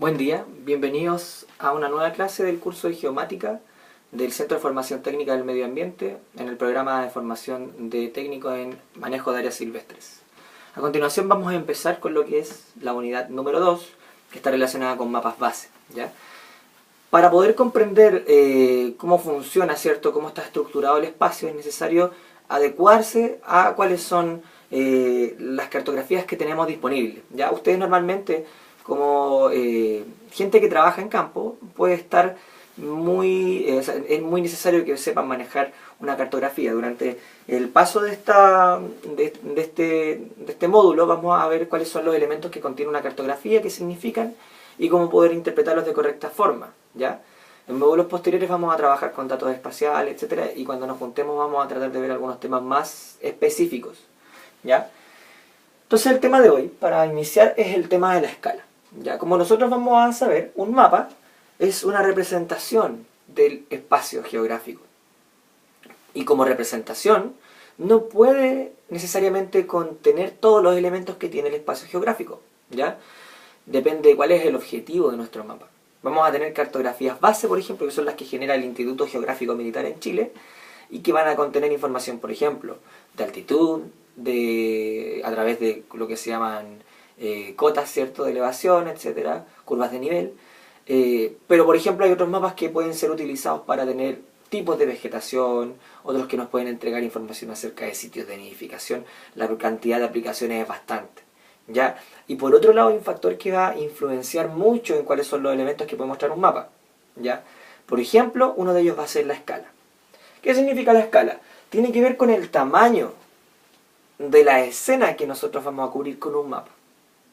Buen día, bienvenidos a una nueva clase del curso de Geomática del Centro de Formación Técnica del Medio Ambiente en el programa de formación de técnico en manejo de áreas silvestres. A continuación vamos a empezar con lo que es la unidad número 2, que está relacionada con mapas base, ¿ya? Para poder comprender cómo funciona, ¿cierto?, cómo está estructurado el espacio, es necesario adecuarse a cuáles son las cartografías que tenemos disponibles, ¿ya? Ustedes normalmente, como gente que trabaja en campo, puede estar es muy necesario que sepan manejar una cartografía. Durante el paso de este módulo vamos a ver cuáles son los elementos que contiene una cartografía, qué significan y cómo poder interpretarlos de correcta forma, ¿ya? En módulos posteriores vamos a trabajar con datos espaciales, etcétera, y cuando nos juntemos vamos a tratar de ver algunos temas más específicos, ¿ya? Entonces el tema de hoy, para iniciar, es el tema de la escala, ¿ya? Como nosotros vamos a saber, un mapa es una representación del espacio geográfico. Y como representación, no puede necesariamente contener todos los elementos que tiene el espacio geográfico, ¿ya? Depende de cuál es el objetivo de nuestro mapa. Vamos a tener cartografías base, por ejemplo, que son las que genera el Instituto Geográfico Militar en Chile, y que van a contener información, por ejemplo, de altitud, a través de lo que se llaman cotas, ¿cierto?, de elevación, etcétera, curvas de nivel. Pero, por ejemplo, hay otros mapas que pueden ser utilizados para tener tipos de vegetación, otros que nos pueden entregar información acerca de sitios de nidificación. La cantidad de aplicaciones es bastante, ¿ya? Y por otro lado hay un factor que va a influenciar mucho en cuáles son los elementos que puede mostrar un mapa, ¿ya? Por ejemplo, uno de ellos va a ser la escala. ¿Qué significa la escala? Tiene que ver con el tamaño de la escena que nosotros vamos a cubrir con un mapa.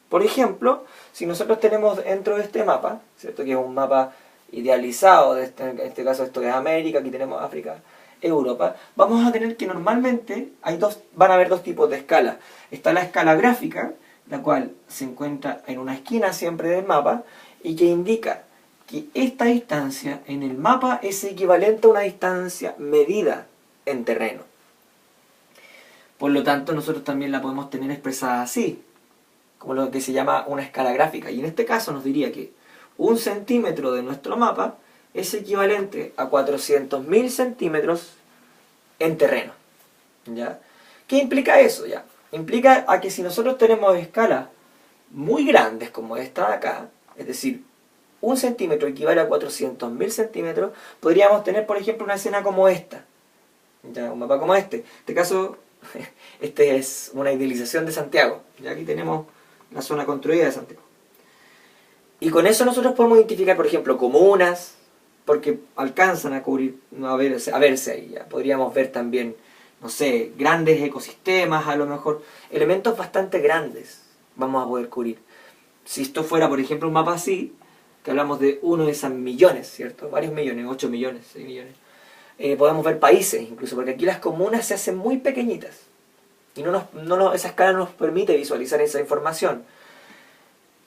Por ejemplo, si nosotros tenemos dentro de este mapa, ¿cierto?, que es un mapa idealizado, en este caso esto es América, aquí tenemos África, Europa, vamos a tener que normalmente van a haber dos tipos de escala. Está la escala gráfica, la cual se encuentra en una esquina siempre del mapa y que indica que esta distancia en el mapa es equivalente a una distancia medida en terreno. Por lo tanto, nosotros también la podemos tener expresada así, como lo que se llama una escala gráfica. Y en este caso nos diría que 1 centímetro de nuestro mapa es equivalente a 400.000 centímetros en terreno, ¿ya? ¿Qué implica eso? Ya implica a que si nosotros tenemos escalas muy grandes como esta de acá, es decir, 1 centímetro equivale a 400.000 centímetros, podríamos tener, por ejemplo, una escena como esta, ¿ya? Un mapa como este. En este caso, este es una idealización de Santiago. Ya aquí tenemos la zona construida de Santiago. Y con eso nosotros podemos identificar, por ejemplo, comunas, porque alcanzan a cubrir, a verse ahí. Ya podríamos ver también, no sé, grandes ecosistemas, a lo mejor, elementos bastante grandes vamos a poder cubrir. Si esto fuera, por ejemplo, un mapa así, que hablamos de uno de esos millones, ¿cierto? Varios millones, 8 millones, 6 millones. Podemos ver países incluso, porque aquí las comunas se hacen muy pequeñitas. Y esa escala no nos permite visualizar esa información.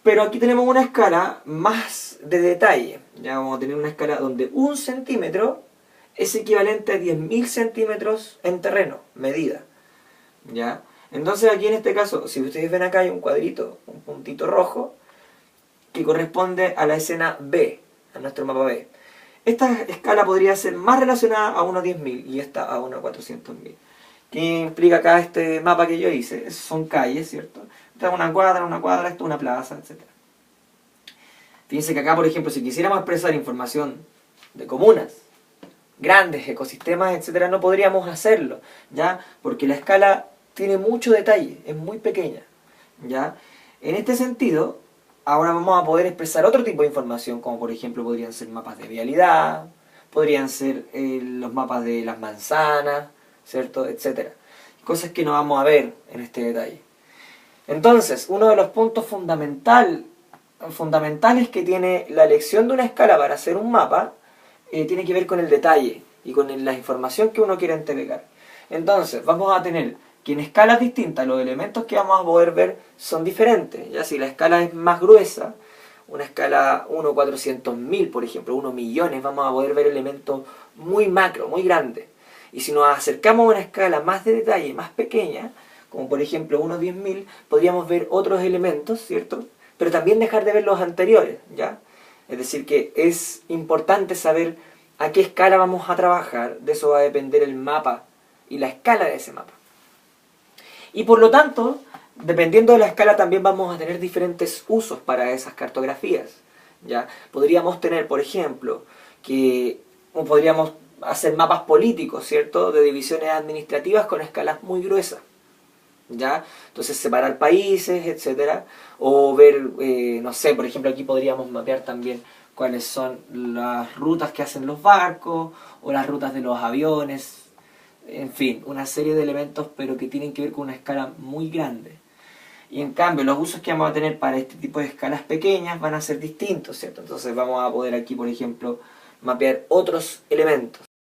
Pero aquí tenemos una escala más de detalle. Ya vamos a tener una escala donde 1 centímetro es equivalente a 10.000 centímetros en terreno, medida, ¿ya? Entonces aquí en este caso, si ustedes ven acá hay un cuadrito, un puntito rojo, que corresponde a la escena B, a nuestro mapa B. Esta escala podría ser más relacionada a 1 a 10.000 y esta a 1 a 400.000. ¿Qué implica acá este mapa que yo hice? Son calles, ¿cierto? Esta es una cuadra, esto es una plaza, etc. Fíjense que acá, por ejemplo, si quisiéramos expresar información de comunas, grandes ecosistemas, etc., no podríamos hacerlo, ¿ya? Porque la escala tiene mucho detalle, es muy pequeña, ¿ya? En este sentido, ahora vamos a poder expresar otro tipo de información, como por ejemplo podrían ser mapas de vialidad, podrían ser los mapas de las manzanas, ¿cierto?, etcétera. Cosas que no vamos a ver en este detalle. Entonces, uno de los puntos fundamentales que tiene la elección de una escala para hacer un mapa tiene que ver con el detalle y con la información que uno quiere entregar. Entonces, vamos a tener que en escalas distintas los elementos que vamos a poder ver son diferentes. Ya si la escala es más gruesa, una escala 1/400.000, por ejemplo, 1 millones, vamos a poder ver elementos muy macro, muy grandes. Y si nos acercamos a una escala más de detalle, más pequeña, como por ejemplo 1/10.000, podríamos ver otros elementos, ¿cierto?, pero también dejar de ver los anteriores, ¿ya? Es decir, que es importante saber a qué escala vamos a trabajar, de eso va a depender el mapa y la escala de ese mapa. Y por lo tanto, dependiendo de la escala también vamos a tener diferentes usos para esas cartografías, ¿ya? Podríamos tener, por ejemplo, o podríamos hacer mapas políticos, ¿cierto? De divisiones administrativas con escalas muy gruesas, ¿ya? Entonces separar países, etcétera, o ver, no sé, por ejemplo aquí podríamos mapear también cuáles son las rutas que hacen los barcos, o las rutas de los aviones, en fin, una serie de elementos pero que tienen que ver con una escala muy grande. Y en cambio los usos que vamos a tener para este tipo de escalas pequeñas van a ser distintos, ¿cierto? Entonces vamos a poder aquí, por ejemplo, mapear otros elementos.